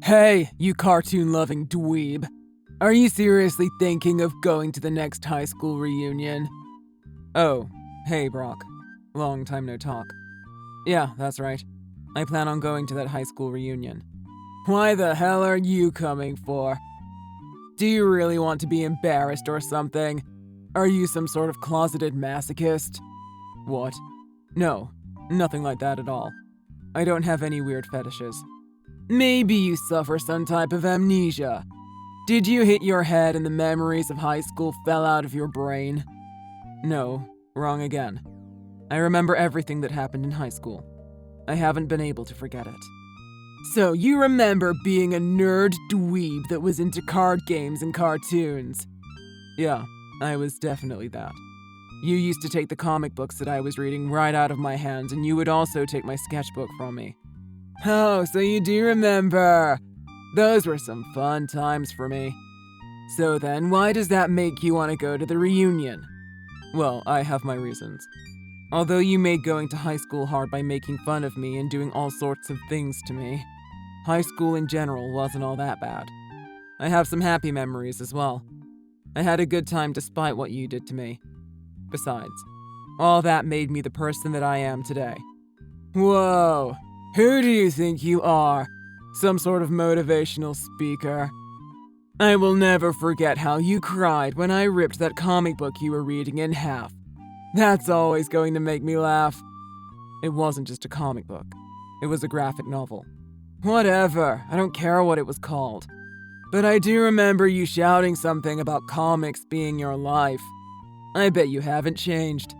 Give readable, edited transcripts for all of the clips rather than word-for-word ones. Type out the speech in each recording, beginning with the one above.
Hey, you cartoon-loving dweeb. Are you seriously thinking of going to the next high school reunion? Oh, hey, Brock. Long time no talk. Yeah, that's right. I plan on going to that high school reunion. Why the hell are you coming for? Do you really want to be embarrassed or something? Are you some sort of closeted masochist? What? No, nothing like that at all. I don't have any weird fetishes. Maybe you suffer some type of amnesia. Did you hit your head and the memories of high school fell out of your brain? No, wrong again. I remember everything that happened in high school. I haven't been able to forget it. So you remember being a nerd dweeb that was into card games and cartoons? Yeah, I was definitely that. You used to take the comic books that I was reading right out of my hands, and you would also take my sketchbook from me. Oh, so you do remember. Those were some fun times for me. So then, why does that make you want to go to the reunion? Well, I have my reasons. Although you made going to high school hard by making fun of me and doing all sorts of things to me, high school in general wasn't all that bad. I have some happy memories as well. I had a good time despite what you did to me. Besides, all that made me the person that I am today. Whoa, who do you think you are? Some sort of motivational speaker? I will never forget how you cried when I ripped that comic book you were reading in half. That's always going to make me laugh. It wasn't just a comic book. It was a graphic novel. Whatever, I don't care what it was called. But I do remember you shouting something about comics being your life. I bet you haven't changed.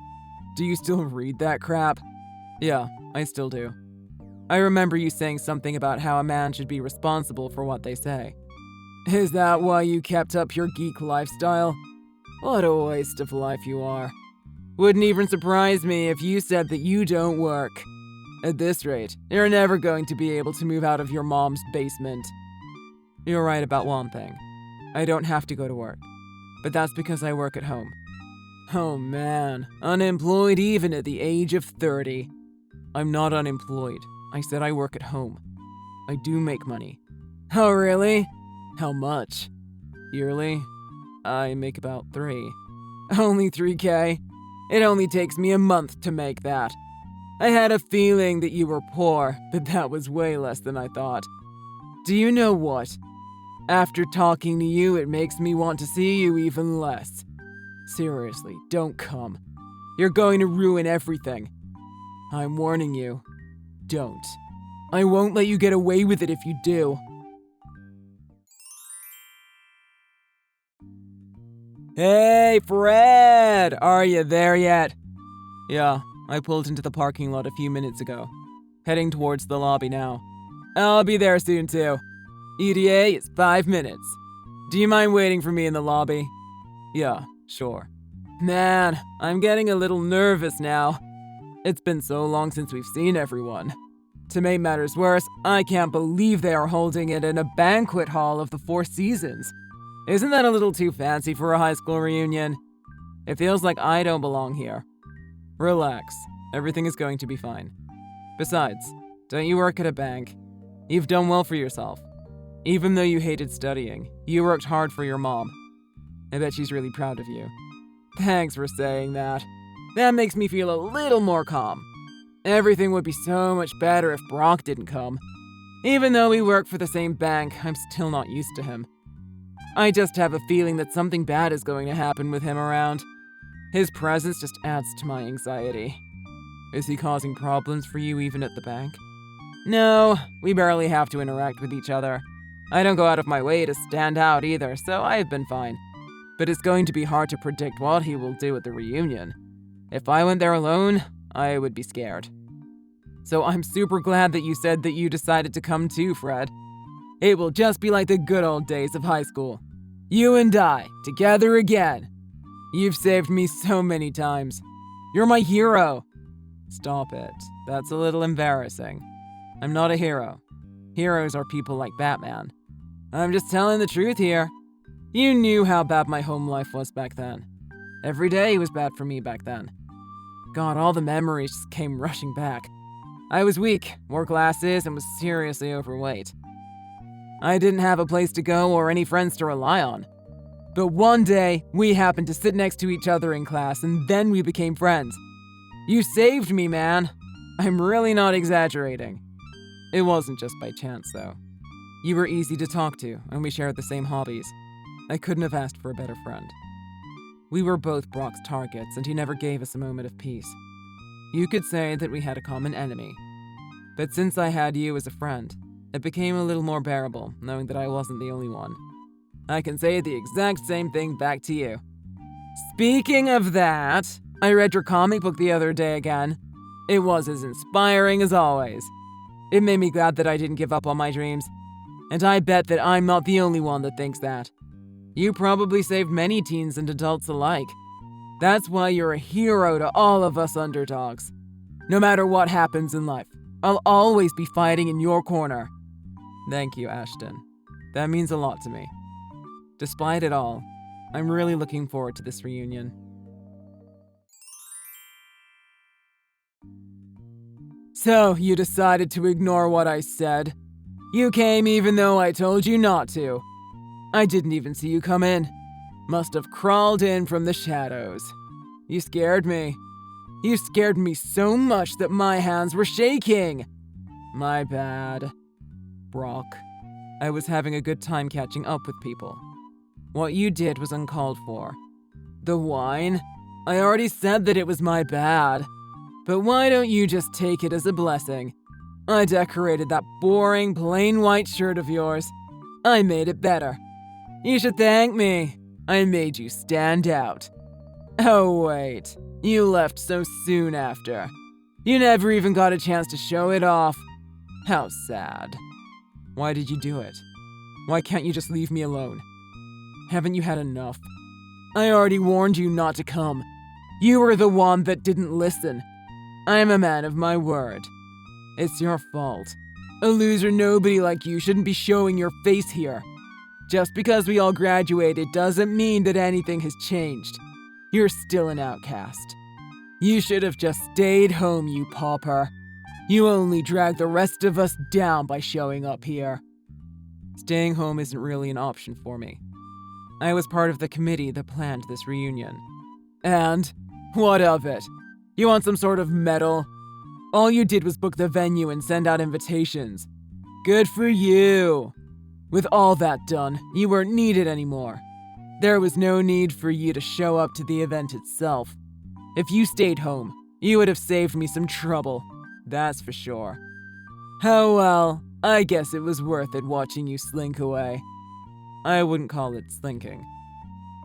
Do you still read that crap? Yeah, I still do. I remember you saying something about how a man should be responsible for what they say. Is that why you kept up your geek lifestyle? What a waste of life you are. Wouldn't even surprise me if you said that you don't work. At this rate, you're never going to be able to move out of your mom's basement. You're right about one thing. I don't have to go to work. But that's because I work at home. Oh man, unemployed even at the age of 30. I'm not unemployed. I said I work at home. I do make money. Oh really? How much? Yearly? I make about 3. Only 3K? It only takes me a month to make that. I had a feeling that you were poor, but that was way less than I thought. Do you know what? After talking to you, it makes me want to see you even less. Seriously, don't come. You're going to ruin everything. I'm warning you. Don't. I won't let you get away with it if you do. Hey, Fred! Are you there yet? Yeah, I pulled into the parking lot a few minutes ago. Heading towards the lobby now. I'll be there soon too. ETA is 5 minutes. Do you mind waiting for me in the lobby? Yeah, sure. Man, I'm getting a little nervous now. It's been so long since we've seen everyone. To make matters worse, I can't believe they are holding it in a banquet hall of the Four Seasons. Isn't that a little too fancy for a high school reunion? It feels like I don't belong here. Relax. Everything is going to be fine. Besides, don't you work at a bank? You've done well for yourself. Even though you hated studying, you worked hard for your mom. I bet she's really proud of you. Thanks for saying that. That makes me feel a little more calm. Everything would be so much better if Brock didn't come. Even though we work for the same bank, I'm still not used to him. I just have a feeling that something bad is going to happen with him around. His presence just adds to my anxiety. Is he causing problems for you even at the bank? No, we barely have to interact with each other. I don't go out of my way to stand out either, so I've been fine. But it's going to be hard to predict what he will do at the reunion. If I went there alone, I would be scared. So I'm super glad that you said that you decided to come too, Fred. It will just be like the good old days of high school. You and I, together again. You've saved me so many times. You're my hero. Stop it. That's a little embarrassing. I'm not a hero. Heroes are people like Batman. I'm just telling the truth here. You knew how bad my home life was back then. Every day was bad for me back then. God, all the memories just came rushing back. I was weak, wore glasses, and was seriously overweight. I didn't have a place to go or any friends to rely on. But one day, we happened to sit next to each other in class, and then we became friends. You saved me, man. I'm really not exaggerating. It wasn't just by chance, though. You were easy to talk to, and we shared the same hobbies. I couldn't have asked for a better friend. We were both Brock's targets, and he never gave us a moment of peace. You could say that we had a common enemy. But since I had you as a friend, it became a little more bearable, knowing that I wasn't the only one. I can say the exact same thing back to you. Speaking of that, I read your comic book the other day again. It was as inspiring as always. It made me glad that I didn't give up on my dreams. And I bet that I'm not the only one that thinks that. You probably saved many teens and adults alike. That's why you're a hero to all of us underdogs. No matter what happens in life, I'll always be fighting in your corner. Thank you, Ashton. That means a lot to me. Despite it all, I'm really looking forward to this reunion. So, you decided to ignore what I said. You came even though I told you not to. I didn't even see you come in. Must have crawled in from the shadows. You scared me. You scared me so much that my hands were shaking. My bad. Brock, I was having a good time catching up with people. What you did was uncalled for. The wine? I already said that it was my bad. But why don't you just take it as a blessing? I decorated that boring, plain white shirt of yours. I made it better. You should thank me. I made you stand out. Oh wait, you left so soon after. You never even got a chance to show it off. How sad. Why did you do it? Why can't you just leave me alone? Haven't you had enough? I already warned you not to come. You were the one that didn't listen. I'm a man of my word. It's your fault. A loser nobody like you shouldn't be showing your face here. Just because we all graduated doesn't mean that anything has changed. You're still an outcast. You should have just stayed home, you pauper. You only drag the rest of us down by showing up here. Staying home isn't really an option for me. I was part of the committee that planned this reunion. And what of it? You want some sort of medal? All you did was book the venue and send out invitations. Good for you. With all that done, you weren't needed anymore. There was no need for you to show up to the event itself. If you stayed home, you would have saved me some trouble. That's for sure. Oh well, I guess it was worth it watching you slink away. I wouldn't call it slinking.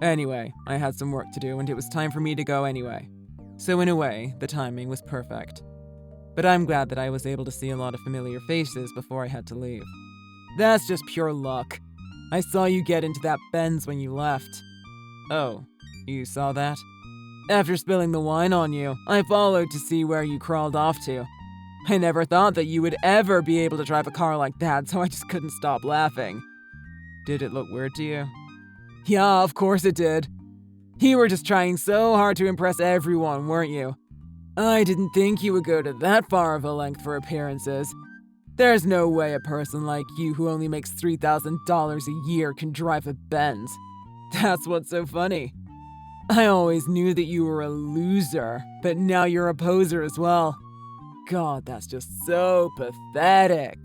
Anyway, I had some work to do and it was time for me to go anyway. So in a way, the timing was perfect. But I'm glad that I was able to see a lot of familiar faces before I had to leave. That's just pure luck. I saw you get into that Benz when you left. Oh, you saw that? After spilling the wine on you, I followed to see where you crawled off to. I never thought that you would ever be able to drive a car like that, so I just couldn't stop laughing. Did it look weird to you? Yeah, of course it did. You were just trying so hard to impress everyone, weren't you? I didn't think you would go to that far of a length for appearances. There's no way a person like you who only makes $3,000 a year can drive a Benz. That's what's so funny. I always knew that you were a loser, but now you're a poser as well. God, that's just so pathetic.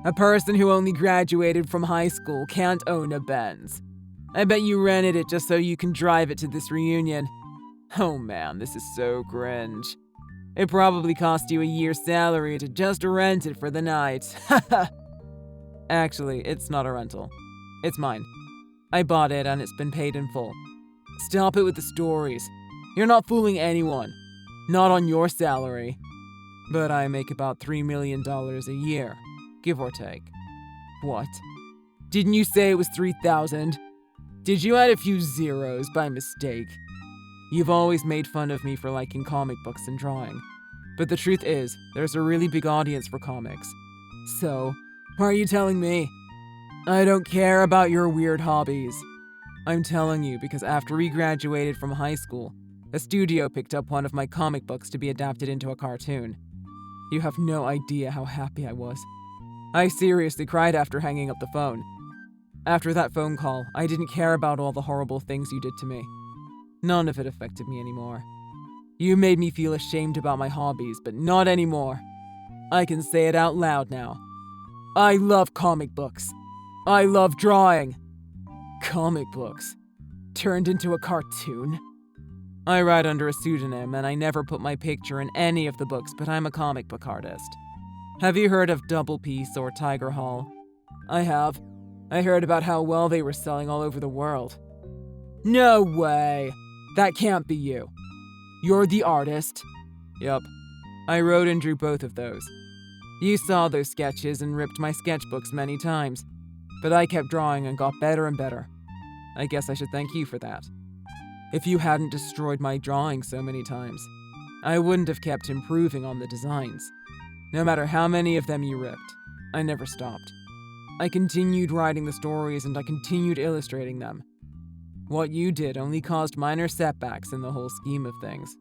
A person who only graduated from high school can't own a Benz. I bet you rented it just so you can drive it to this reunion. Oh man, this is so cringe. It probably cost you a year's salary to just rent it for the night. Actually, it's not a rental. It's mine. I bought it and it's been paid in full. Stop it with the stories. You're not fooling anyone. Not on your salary. But I make about $3 million a year, give or take. What? Didn't you say it was 3,000? Did you add a few zeros by mistake? You've always made fun of me for liking comic books and drawing. But the truth is, there's a really big audience for comics. So, why are you telling me? I don't care about your weird hobbies. I'm telling you because after we graduated from high school, a studio picked up one of my comic books to be adapted into a cartoon. You have no idea how happy I was. I seriously cried after hanging up the phone. After that phone call, I didn't care about all the horrible things you did to me. None of it affected me anymore. You made me feel ashamed about my hobbies, but not anymore. I can say it out loud now. I love comic books. I love drawing. Comic books? Turned into a cartoon? I write under a pseudonym and I never put my picture in any of the books, but I'm a comic book artist. Have you heard of Double Piece or Tiger Hall? I have. I heard about how well they were selling all over the world. No way! That can't be you. You're the artist? Yup. I wrote and drew both of those. You saw those sketches and ripped my sketchbooks many times, but I kept drawing and got better and better. I guess I should thank you for that. If you hadn't destroyed my drawing so many times, I wouldn't have kept improving on the designs. No matter how many of them you ripped, I never stopped. I continued writing the stories and I continued illustrating them. What you did only caused minor setbacks in the whole scheme of things.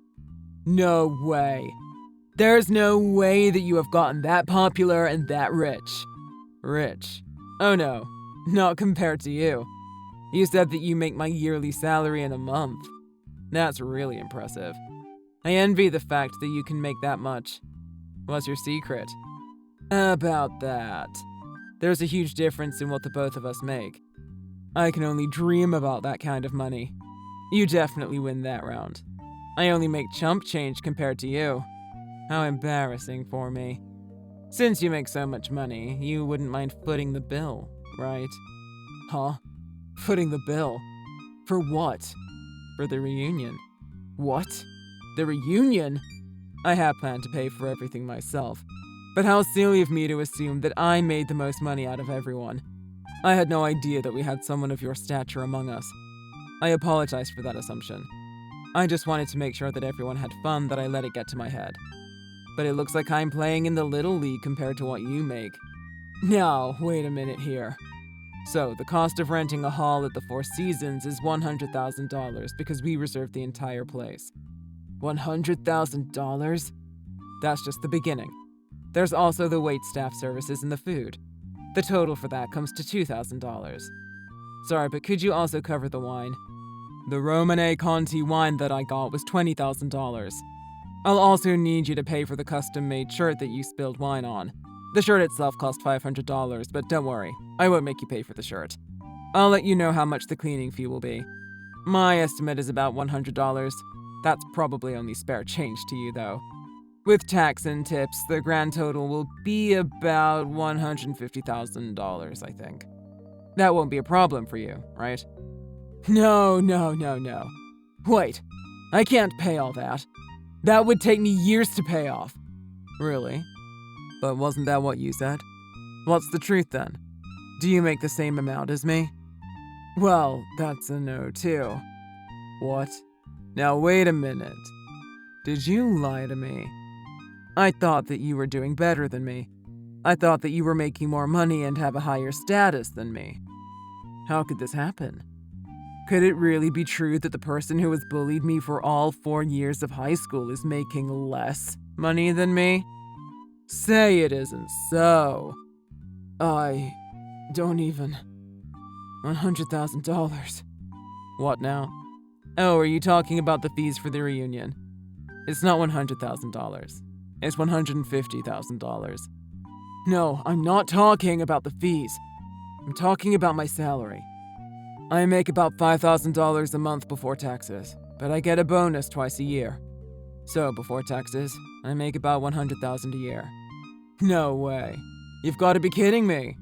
No way. There's no way that you have gotten that popular and that rich. Rich? Oh no, not compared to you. You said that you make my yearly salary in a month. That's really impressive. I envy the fact that you can make that much. What's your secret? About that. There's a huge difference in what the both of us make. I can only dream about that kind of money. You definitely win that round. I only make chump change compared to you. How embarrassing for me. Since you make so much money, you wouldn't mind footing the bill, right? Huh? Footing the bill? For what? For the reunion. What? The reunion? I had planned to pay for everything myself, but how silly of me to assume that I made the most money out of everyone. I had no idea that we had someone of your stature among us. I apologize for that assumption. I just wanted to make sure that everyone had fun that I let it get to my head. But it looks like I'm playing in the little league compared to what you make. Now, wait a minute here. So, the cost of renting a hall at the Four Seasons is $100,000 because we reserved the entire place. $100,000? That's just the beginning. There's also the waitstaff services and the food. The total for that comes to $2,000. Sorry, but could you also cover the wine? The Romane Conti wine that I got was $20,000. I'll also need you to pay for the custom-made shirt that you spilled wine on. The shirt itself cost $500, but don't worry, I won't make you pay for the shirt. I'll let you know how much the cleaning fee will be. My estimate is about $100. That's probably only spare change to you, though. With tax and tips, the grand total will be about $150,000, I think. That won't be a problem for you, right? No. Wait, I can't pay all that. That would take me years to pay off. Really? But wasn't that what you said? What's the truth then? Do you make the same amount as me? Well, that's a no too. What? Now wait a minute. Did you lie to me? I thought that you were doing better than me. I thought that you were making more money and have a higher status than me. How could this happen? Could it really be true that the person who has bullied me for all 4 years of high school is making less money than me? Say it isn't so. I don't even... $100,000. What now? Oh, are you talking about the fees for the reunion? It's not $100,000. It's $150,000. No, I'm not talking about the fees. I'm talking about my salary. I make about $5,000 a month before taxes, but I get a bonus twice a year. So, before taxes, I make about $100,000 a year. No way. You've got to be kidding me.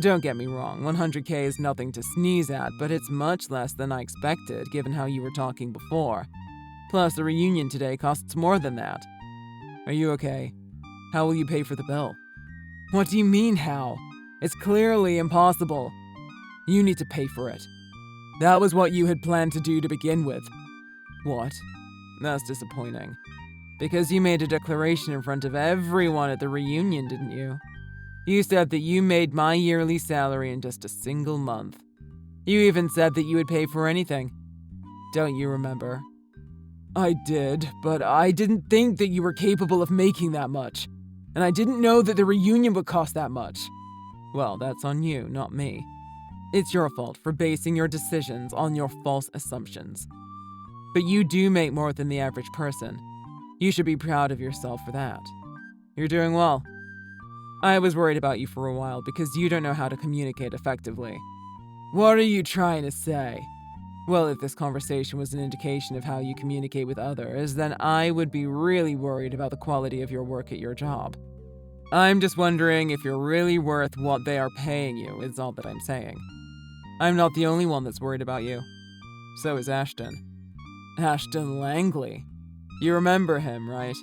Don't get me wrong, $100K is nothing to sneeze at, but it's much less than I expected, given how you were talking before. Plus, the reunion today costs more than that. Are you okay? How will you pay for the bill? What do you mean, how? It's clearly impossible. You need to pay for it. That was what you had planned to do to begin with. What? That's disappointing. Because you made a declaration in front of everyone at the reunion, didn't you? You said that you made my yearly salary in just a single month. You even said that you would pay for anything. Don't you remember? I did, but I didn't think that you were capable of making that much. And I didn't know that the reunion would cost that much. Well, that's on you, not me. It's your fault for basing your decisions on your false assumptions. But you do make more than the average person. You should be proud of yourself for that. You're doing well. I was worried about you for a while because you don't know how to communicate effectively. What are you trying to say? Well, if this conversation was an indication of how you communicate with others, then I would be really worried about the quality of your work at your job. I'm just wondering if you're really worth what they are paying you, is all that I'm saying. I'm not the only one that's worried about you. So is Ashton. Ashton Langley. You remember him, right?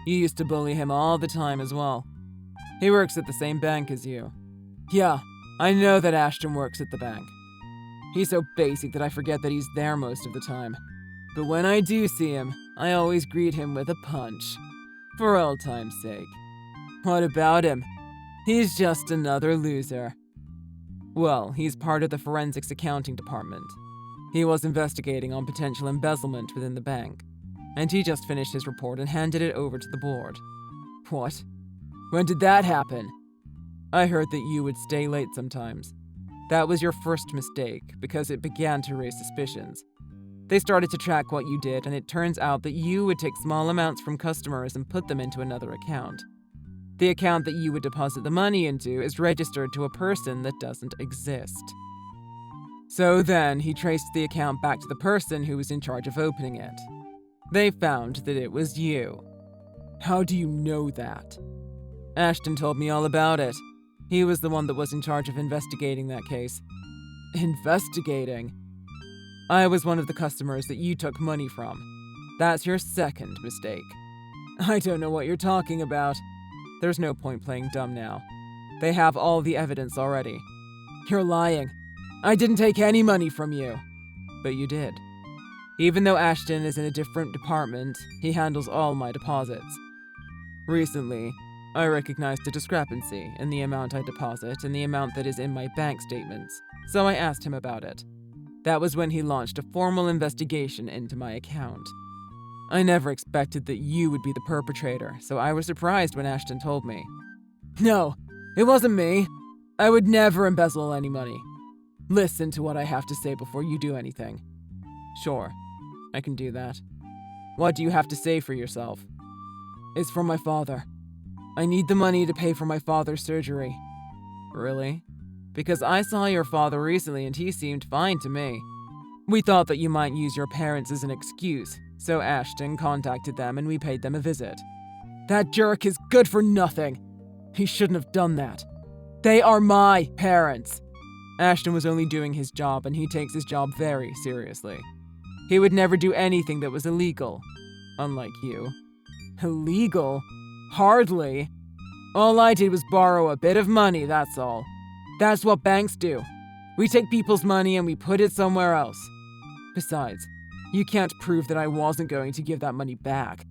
You used to bully him all the time as well. He works at the same bank as you. Yeah, I know that Ashton works at the bank. He's so basic that I forget that he's there most of the time. But when I do see him, I always greet him with a punch. For old time's sake. What about him? He's just another loser. Well, he's part of the forensics accounting department. He was investigating on potential embezzlement within the bank, and he just finished his report and handed it over to the board. What? When did that happen? I heard that you would stay late sometimes. That was your first mistake, because it began to raise suspicions. They started to track what you did, and it turns out that you would take small amounts from customers and put them into another account. The account that you would deposit the money into is registered to a person that doesn't exist. So then, he traced the account back to the person who was in charge of opening it. They found that it was you. How do you know that? Ashton told me all about it. He was the one that was in charge of investigating that case. Investigating? I was one of the customers that you took money from. That's your second mistake. I don't know what you're talking about. There's no point playing dumb now. They have all the evidence already. You're lying. I didn't take any money from you. But you did. Even though Ashton is in a different department, he handles all my deposits. Recently, I recognized a discrepancy in the amount I deposit and the amount that is in my bank statements, so I asked him about it. That was when he launched a formal investigation into my account. I never expected that you would be the perpetrator, so I was surprised when Ashton told me. No, it wasn't me. I would never embezzle any money. Listen to what I have to say before you do anything. Sure, I can do that. What do you have to say for yourself? It's for my father. I need the money to pay for my father's surgery. Really? Because I saw your father recently and he seemed fine to me. We thought that you might use your parents as an excuse, so Ashton contacted them and we paid them a visit. That jerk is good for nothing. He shouldn't have done that. They are my parents. Ashton was only doing his job and he takes his job very seriously. He would never do anything that was illegal, unlike you. Illegal? Hardly. All I did was borrow a bit of money, that's all. That's what banks do. We take people's money and we put it somewhere else. Besides, you can't prove that I wasn't going to give that money back.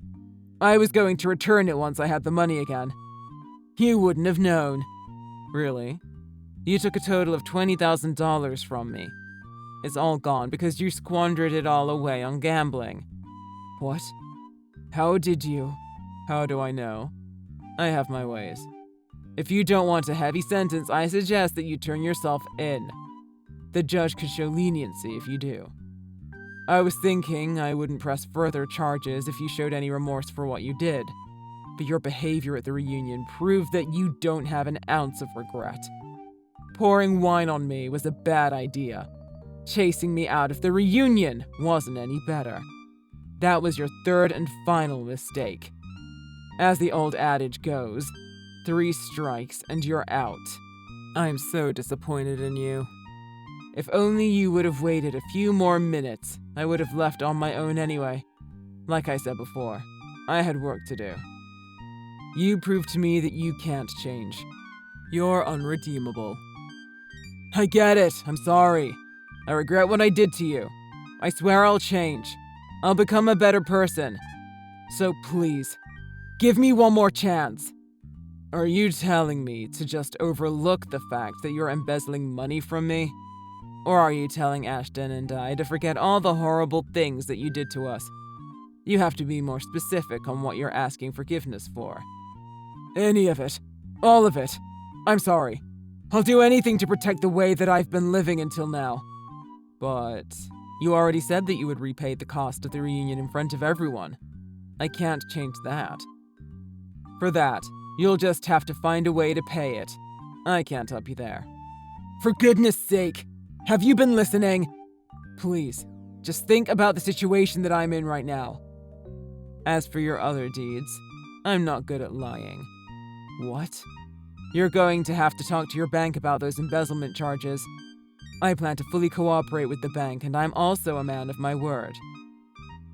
I was going to return it once I had the money again. You wouldn't have known. Really? You took a total of $20,000 from me. It's all gone because you squandered it all away on gambling. What? How did you? How do I know? I have my ways. If you don't want a heavy sentence, I suggest that you turn yourself in. The judge could show leniency if you do. I was thinking I wouldn't press further charges if you showed any remorse for what you did, but your behavior at the reunion proved that you don't have an ounce of regret. Pouring wine on me was a bad idea. Chasing me out of the reunion wasn't any better. That was your third and final mistake. As the old adage goes, 3 strikes and you're out. I'm so disappointed in you. If only you would have waited a few more minutes, I would have left on my own anyway. Like I said before, I had work to do. You proved to me that you can't change. You're unredeemable. I get it, I'm sorry. I regret what I did to you. I swear I'll change. I'll become a better person. So please, give me one more chance. Are you telling me to just overlook the fact that you're embezzling money from me? Or are you telling Ashton and I to forget all the horrible things that you did to us? You have to be more specific on what you're asking forgiveness for. Any of it. All of it. I'm sorry. I'll do anything to protect the way that I've been living until now. But you already said that you would repay the cost of the reunion in front of everyone. I can't change that. For that, you'll just have to find a way to pay it. I can't help you there. For goodness sake, have you been listening? Please, just think about the situation that I'm in right now. As for your other deeds, I'm not good at lying. What? You're going to have to talk to your bank about those embezzlement charges. I plan to fully cooperate with the bank, and I'm also a man of my word.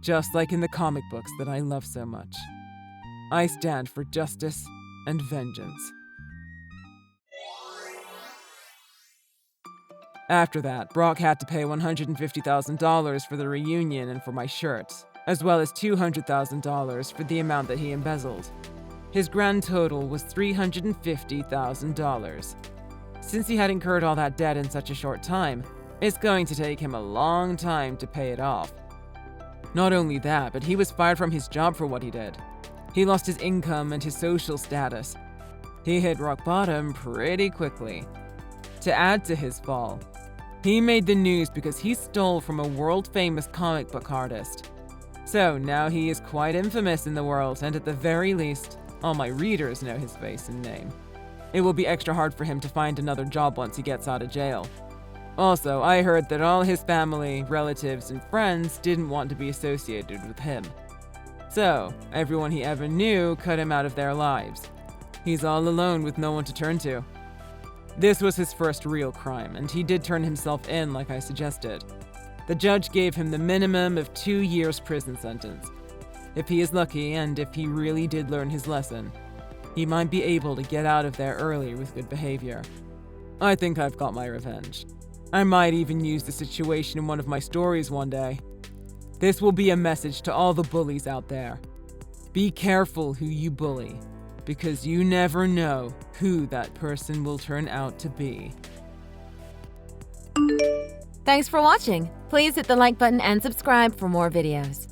Just like in the comic books that I love so much. I stand for justice and vengeance. After that, Brock had to pay $150,000 for the reunion and for my shirt, as well as $200,000 for the amount that he embezzled. His grand total was $350,000. Since he had incurred all that debt in such a short time, it's going to take him a long time to pay it off. Not only that, but he was fired from his job for what he did. He lost his income and his social status. He hit rock bottom pretty quickly. To add to his fall, he made the news because he stole from a world-famous comic book artist. So now he is quite infamous in the world, and at the very least, all my readers know his face and name. It will be extra hard for him to find another job once he gets out of jail. Also, I heard that all his family, relatives, and friends didn't want to be associated with him. So, everyone he ever knew cut him out of their lives. He's all alone with no one to turn to. This was his first real crime, and he did turn himself in like I suggested. The judge gave him the minimum of 2 years prison sentence. If he is lucky, and if he really did learn his lesson, he might be able to get out of there early with good behavior. I think I've got my revenge. I might even use the situation in one of my stories one day. This will be a message to all the bullies out there. Be careful who you bully, because you never know who that person will turn out to be. Thanks for watching. Please hit the like button and subscribe for more videos.